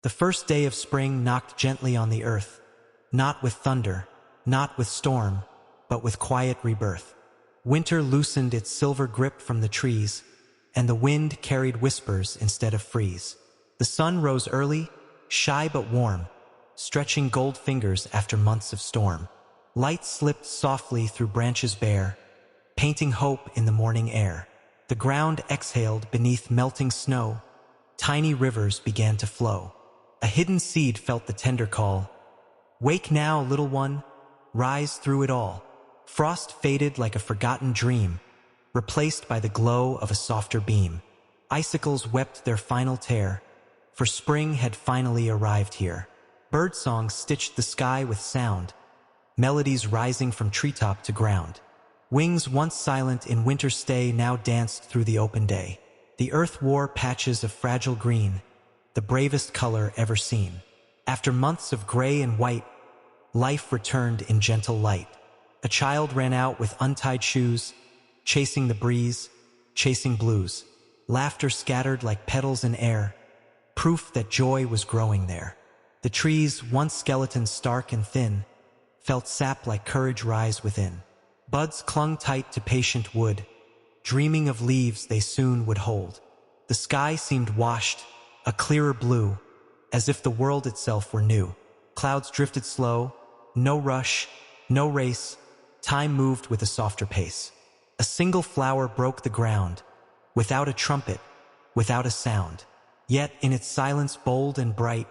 The first day of spring knocked gently on the earth, not with thunder, not with storm, but with quiet rebirth. Winter loosened its silver grip from the trees, and the wind carried whispers instead of freeze. The sun rose early, shy but warm, stretching gold fingers after months of storm. Light slipped softly through branches bare, painting hope in the morning air. The ground exhaled beneath melting snow, tiny rivers began to flow. A hidden seed felt the tender call. Wake now, little one, rise through it all. Frost faded like a forgotten dream, replaced by the glow of a softer beam. Icicles wept their final tear, for spring had finally arrived here. Birdsong stitched the sky with sound, melodies rising from treetop to ground. Wings once silent in winter's stay now danced through the open day. The earth wore patches of fragile green, the bravest color ever seen. After months of gray and white, life returned in gentle light. A child ran out with untied shoes, chasing the breeze, chasing blues. Laughter scattered like petals in air, proof that joy was growing there. The trees, once skeletons stark and thin, felt sap like courage rise within. Buds clung tight to patient wood, dreaming of leaves they soon would hold. The sky seemed washed, a clearer blue, as if the world itself were new. Clouds drifted slow, no rush, no race, time moved with a softer pace. A single flower broke the ground, without a trumpet, without a sound. Yet in its silence bold and bright,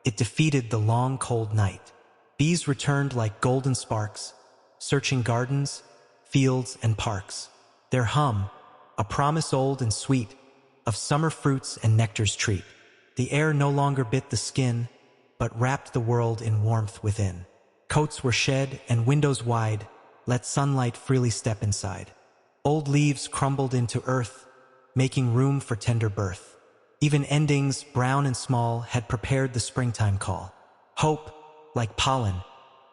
it defeated the long cold night. Bees returned like golden sparks, searching gardens, fields, and parks. Their hum, a promise old and sweet, of summer fruits and nectar's treat. The air no longer bit the skin, but wrapped the world in warmth within. Coats were shed and windows wide, let sunlight freely step inside. Old leaves crumbled into earth, making room for tender birth. Even endings, brown and small, had prepared the springtime call. Hope, like pollen,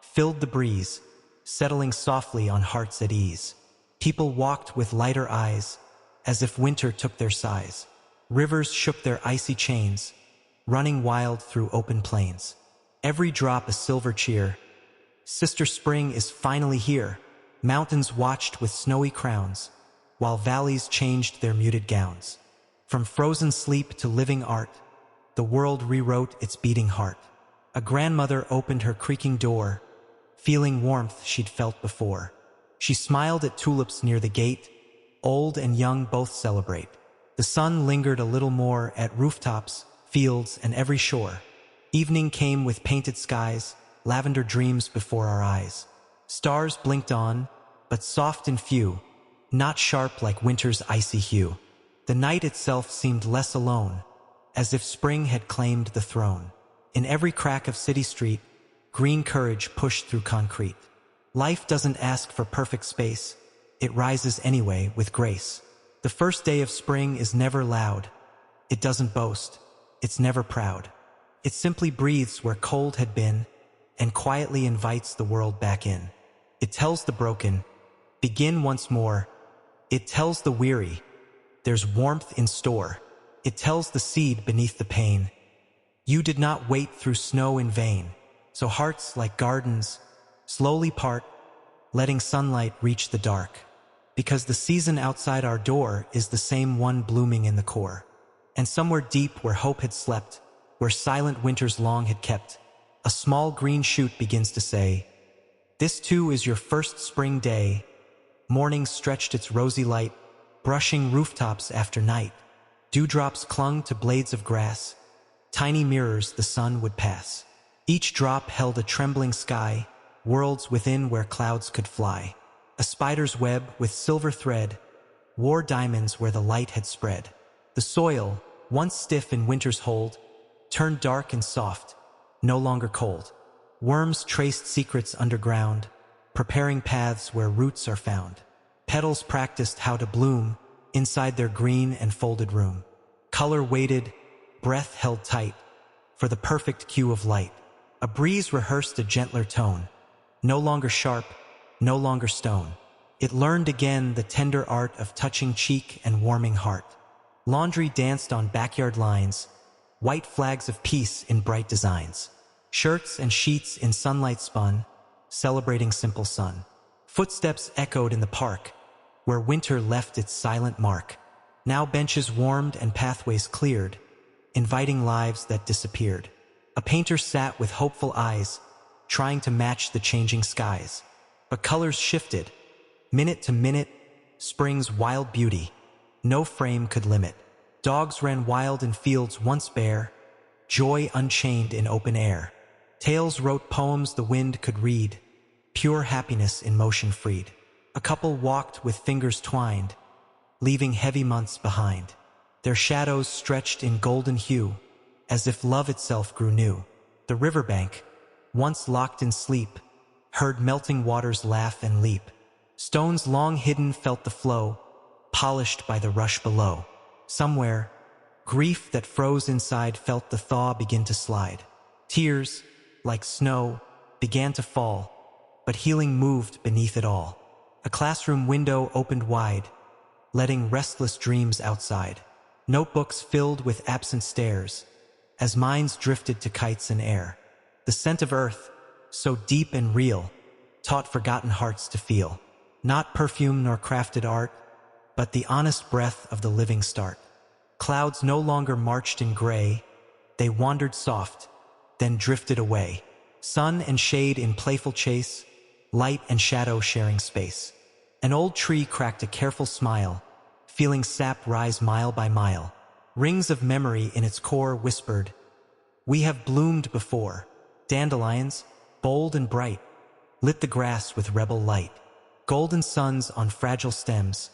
filled the breeze, settling softly on hearts at ease. People walked with lighter eyes, as if winter took their size. Rivers shook their icy chains, running wild through open plains. Every drop a silver cheer. Sister Spring is finally here. Mountains watched with snowy crowns, while valleys changed their muted gowns. From frozen sleep to living art, the world rewrote its beating heart. A grandmother opened her creaking door, feeling warmth she'd felt before. She smiled at tulips near the gate, old and young both celebrate. The sun lingered a little more at rooftops, fields, and every shore. Evening came with painted skies, lavender dreams before our eyes. Stars blinked on, but soft and few, not sharp like winter's icy hue. The night itself seemed less alone, as if spring had claimed the throne. In every crack of city street, green courage pushed through concrete. Life doesn't ask for perfect space, it rises anyway with grace. The first day of spring is never loud. It doesn't boast, it's never proud. It simply breathes where cold had been, and quietly invites the world back in. It tells the broken, begin once more. It tells the weary, there's warmth in store. It tells the seed beneath the pain, you did not wait through snow in vain. So hearts, like gardens, slowly part, letting sunlight reach the dark. Because the season outside our door is the same one blooming in the core. And somewhere deep where hope had slept, where silent winters long had kept, a small green shoot begins to say, this too is your first spring day. Morning stretched its rosy light, brushing rooftops after night. Dewdrops clung to blades of grass, tiny mirrors the sun would pass. Each drop held a trembling sky, worlds within where clouds could fly. A spider's web with silver thread wore diamonds where the light had spread. The soil, once stiff in winter's hold, turned dark and soft, no longer cold. Worms traced secrets underground, preparing paths where roots are found. Petals practiced how to bloom inside their green and folded room. Color waited, breath held tight, for the perfect cue of light. A breeze rehearsed a gentler tone, no longer sharp, no longer stone. It learned again the tender art of touching cheek and warming heart. Laundry danced on backyard lines, white flags of peace in bright designs. Shirts and sheets in sunlight spun, celebrating simple sun. Footsteps echoed in the park, where winter left its silent mark. Now benches warmed and pathways cleared, inviting lives that disappeared. A painter sat with hopeful eyes, trying to match the changing skies. But colors shifted, minute to minute, spring's wild beauty, no frame could limit. Dogs ran wild in fields once bare, joy unchained in open air. Tales wrote poems the wind could read, pure happiness in motion freed. A couple walked with fingers twined, leaving heavy months behind. Their shadows stretched in golden hue, as if love itself grew new. The riverbank, once locked in sleep, heard melting waters laugh and leap. Stones long hidden felt the flow, polished by the rush below. Somewhere, grief that froze inside felt the thaw begin to slide. Tears, like snow, began to fall, but healing moved beneath it all. A classroom window opened wide, letting restless dreams outside. Notebooks filled with absent stares, as minds drifted to kites in air. The scent of earth, so deep and real, taught forgotten hearts to feel. Not perfume nor crafted art, but the honest breath of the living start. Clouds no longer marched in gray, they wandered soft, then drifted away. Sun and shade in playful chase, light and shadow sharing space. An old tree cracked a careful smile, feeling sap rise mile by mile. Rings of memory in its core whispered, "We have bloomed before." Dandelions, bold and bright, lit the grass with rebel light. Golden suns on fragile stems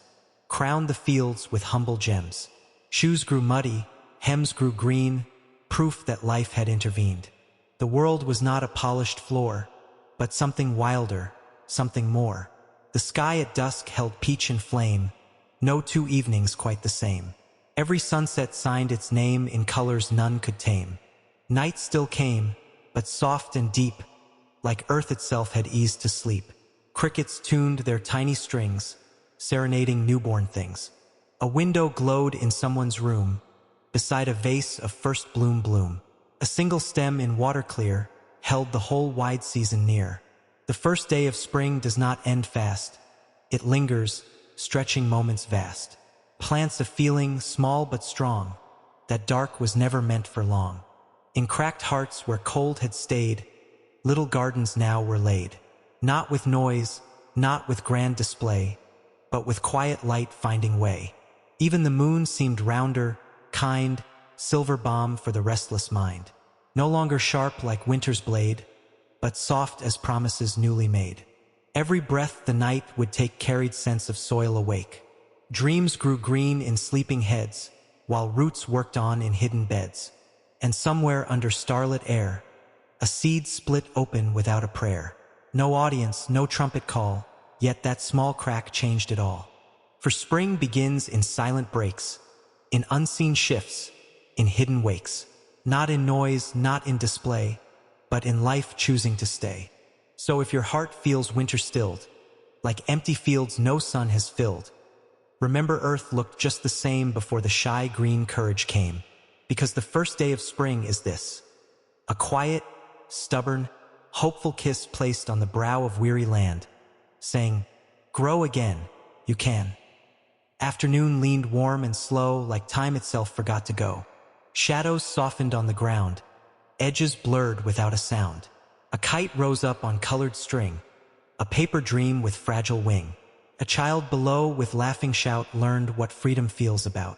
crowned the fields with humble gems. Shoes grew muddy, hems grew green, proof that life had intervened. The world was not a polished floor, but something wilder, something more. The sky at dusk held peach and flame, no two evenings quite the same. Every sunset signed its name in colors none could tame. Night still came, but soft and deep, like earth itself had eased to sleep. Crickets tuned their tiny strings, serenading newborn things. A window glowed in someone's room, beside a vase of first bloom. A single stem in water clear held the whole wide season near. The first day of spring does not end fast. It lingers, stretching moments vast. Plants a feeling, small but strong, that dark was never meant for long. In cracked hearts where cold had stayed, little gardens now were laid. Not with noise, not with grand display, but with quiet light finding way. Even the moon seemed rounder, kind, silver balm for the restless mind. No longer sharp like winter's blade, but soft as promises newly made. Every breath the night would take carried sense of soil awake. Dreams grew green in sleeping heads, while roots worked on in hidden beds. And somewhere under starlit air, a seed split open without a prayer. No audience, no trumpet call, yet that small crack changed it all. For spring begins in silent breaks, in unseen shifts, in hidden wakes. Not in noise, not in display, but in life choosing to stay. So if your heart feels winter stilled, like empty fields no sun has filled, remember earth looked just the same before the shy green courage came. Because the first day of spring is this: a quiet, stubborn, hopeful kiss placed on the brow of weary land, saying, "Grow again, you can." Afternoon leaned warm and slow, like time itself forgot to go. Shadows softened on the ground, edges blurred without a sound. A kite rose up on colored string, a paper dream with fragile wing. A child below with laughing shout learned what freedom feels about.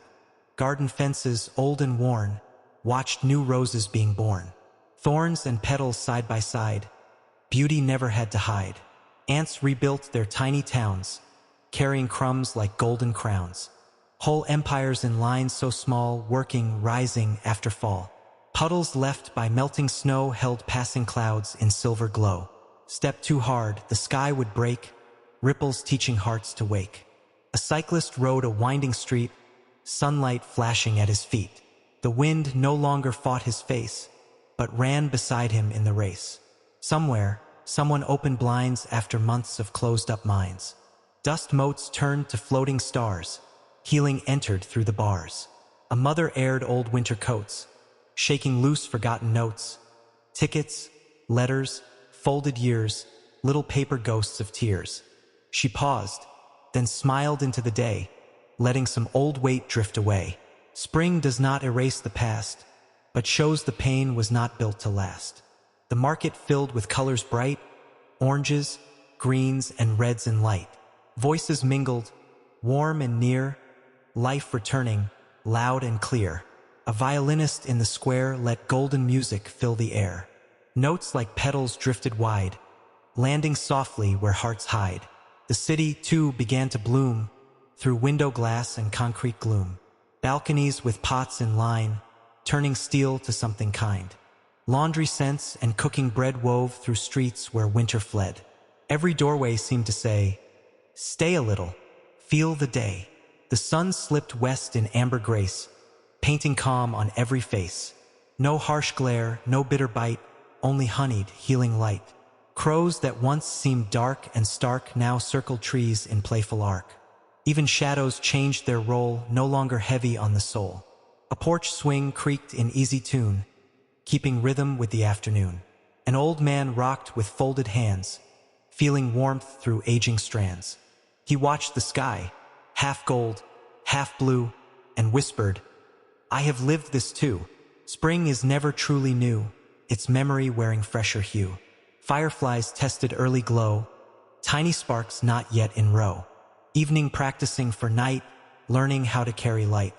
Garden fences, old and worn, watched new roses being born. Thorns and petals side by side, beauty never had to hide. Ants rebuilt their tiny towns, carrying crumbs like golden crowns. Whole empires in lines so small, working, rising after fall. Puddles left by melting snow held passing clouds in silver glow. Step too hard, the sky would break, ripples teaching hearts to wake. A cyclist rode a winding street, sunlight flashing at his feet. The wind no longer fought his face, but ran beside him in the race. Somewhere, someone opened blinds after months of closed-up minds. Dust motes turned to floating stars. Healing entered through the bars. A mother aired old winter coats, shaking loose forgotten notes, tickets, letters, folded years, little paper ghosts of tears. She paused, then smiled into the day, letting some old weight drift away. Spring does not erase the past, but shows the pain was not built to last. The market filled with colors bright, oranges, greens, and reds in light. Voices mingled, warm and near, life returning, loud and clear. A violinist in the square let golden music fill the air. Notes like petals drifted wide, landing softly where hearts hide. The city, too, began to bloom, through window glass and concrete gloom. Balconies with pots in line, turning steel to something kind. Laundry scents and cooking bread wove through streets where winter fled. Every doorway seemed to say, "Stay a little, feel the day." The sun slipped west in amber grace, painting calm on every face. No harsh glare, no bitter bite, only honeyed, healing light. Crows that once seemed dark and stark now circled trees in playful arc. Even shadows changed their role, no longer heavy on the soul. A porch swing creaked in easy tune, keeping rhythm with the afternoon. An old man rocked with folded hands, feeling warmth through aging strands. He watched the sky, half gold, half blue, and whispered, "I have lived this too. Spring is never truly new, its memory wearing fresher hue." Fireflies tested early glow, tiny sparks not yet in row. Evening practicing for night, learning how to carry light.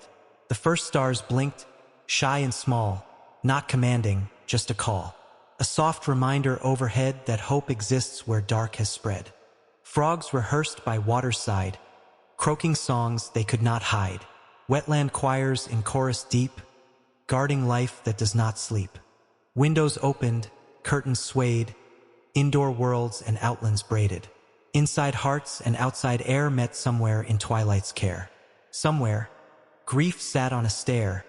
The first stars blinked, shy and small, not commanding, just a call. A soft reminder overhead that hope exists where dark has spread. Frogs rehearsed by water's side, croaking songs they could not hide. Wetland choirs in chorus deep, guarding life that does not sleep. Windows opened, curtains swayed, indoor worlds and outlands braided. Inside hearts and outside air met somewhere in twilight's care. Somewhere, grief sat on a stair,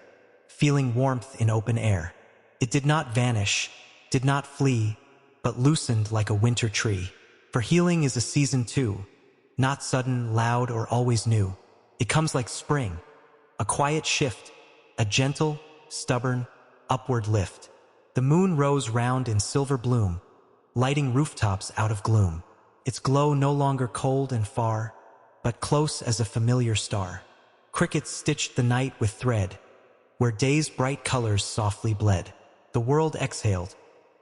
feeling warmth in open air. It did not vanish, did not flee, but loosened like a winter tree. For healing is a season too, not sudden, loud, or always new. It comes like spring, a quiet shift, a gentle, stubborn, upward lift. The moon rose round in silver bloom, lighting rooftops out of gloom. Its glow no longer cold and far, but close as a familiar star. Crickets stitched the night with thread, where day's bright colors softly bled. The world exhaled,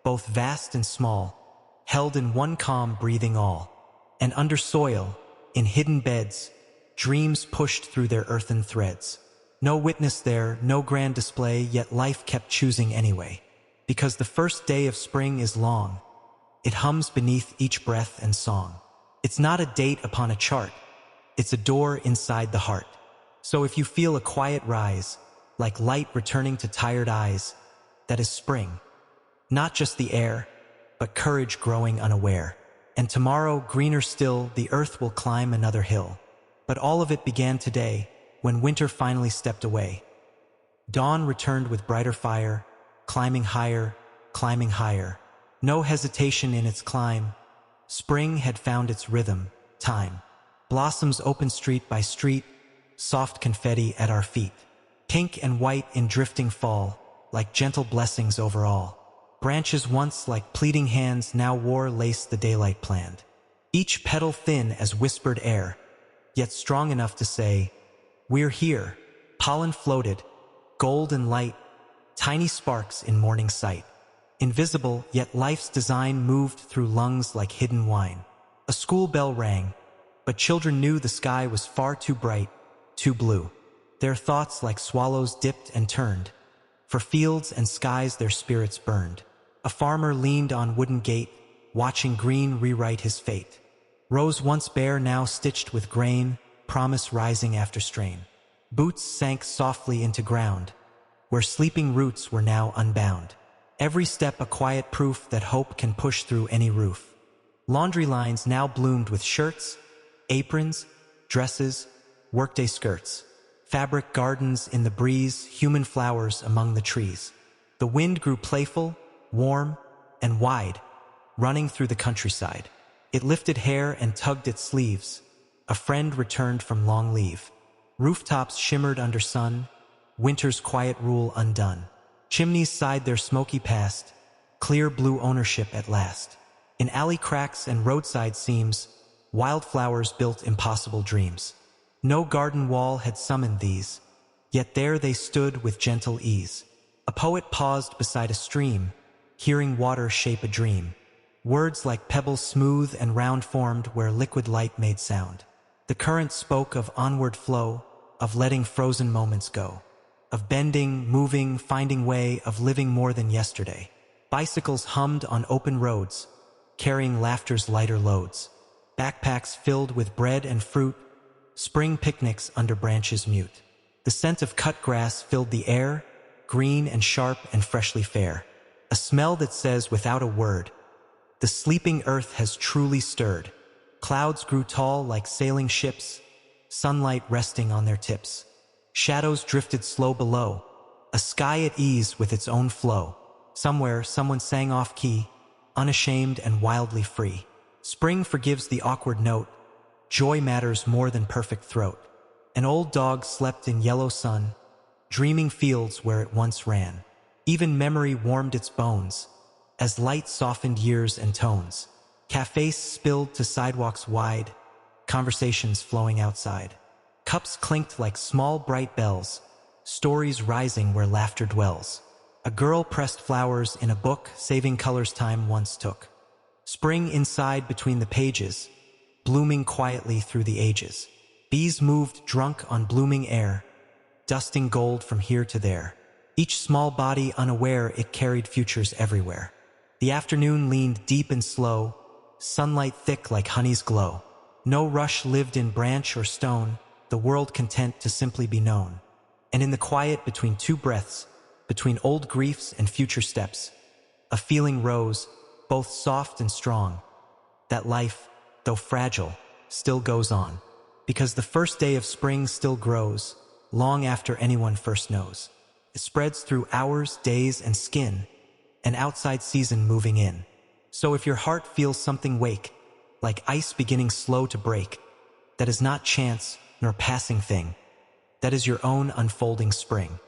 both vast and small, held in one calm breathing all. And under soil, in hidden beds, dreams pushed through their earthen threads. No witness there, no grand display, yet life kept choosing anyway. Because the first day of spring is long, it hums beneath each breath and song. It's not a date upon a chart, it's a door inside the heart. So if you feel a quiet rise, like light returning to tired eyes, that is spring. Not just the air, but courage growing unaware. And tomorrow, greener still, the earth will climb another hill. But all of it began today, when winter finally stepped away. Dawn returned with brighter fire, climbing higher, climbing higher. No hesitation in its climb. Spring had found its rhythm, time. Blossoms open street by street, soft confetti at our feet. Pink and white in drifting fall, like gentle blessings over all. Branches once like pleading hands now wore lace the daylight planned. Each petal thin as whispered air, yet strong enough to say, "We're here." Pollen floated, gold and light, tiny sparks in morning sight. Invisible, yet life's design moved through lungs like hidden wine. A school bell rang, but children knew the sky was far too bright, too blue. Their thoughts like swallows dipped and turned. For fields and skies their spirits burned. A farmer leaned on wooden gate, watching green rewrite his fate. Rows once bare now stitched with grain, promise rising after strain. Boots sank softly into ground, where sleeping roots were now unbound. Every step a quiet proof that hope can push through any roof. Laundry lines now bloomed with shirts, aprons, dresses, workday skirts. Fabric gardens in the breeze, human flowers among the trees. The wind grew playful, warm, and wide, running through the countryside. It lifted hair and tugged at sleeves. A friend returned from long leave. Rooftops shimmered under sun, winter's quiet rule undone. Chimneys sighed their smoky past, clear blue ownership at last. In alley cracks and roadside seams, wildflowers built impossible dreams. No garden wall had summoned these, yet there they stood with gentle ease. A poet paused beside a stream, hearing water shape a dream. Words like pebbles smooth and round formed where liquid light made sound. The current spoke of onward flow, of letting frozen moments go, of bending, moving, finding way, of living more than yesterday. Bicycles hummed on open roads, carrying laughter's lighter loads. Backpacks filled with bread and fruit, spring picnics under branches mute. The scent of cut grass filled the air, green and sharp and freshly fair. A smell that says without a word, the sleeping earth has truly stirred. Clouds grew tall like sailing ships, sunlight resting on their tips. Shadows drifted slow below, a sky at ease with its own flow. Somewhere, someone sang off-key, unashamed and wildly free. Spring forgives the awkward note, joy matters more than perfect throat. An old dog slept in yellow sun, dreaming fields where it once ran. Even memory warmed its bones, as light softened years and tones. Cafes spilled to sidewalks wide, conversations flowing outside. Cups clinked like small bright bells, stories rising where laughter dwells. A girl pressed flowers in a book, saving colors time once took. Spring inside between the pages, blooming quietly through the ages. Bees moved drunk on blooming air, dusting gold from here to there. Each small body unaware it carried futures everywhere. The afternoon leaned deep and slow, sunlight thick like honey's glow. No rush lived in branch or stone, the world content to simply be known. And in the quiet between two breaths, between old griefs and future steps, a feeling rose, both soft and strong, that life, though fragile, still goes on. Because the first day of spring still grows, long after anyone first knows. It spreads through hours, days, and skin, an outside season moving in. So if your heart feels something wake, like ice beginning slow to break, that is not chance nor passing thing, that is your own unfolding spring.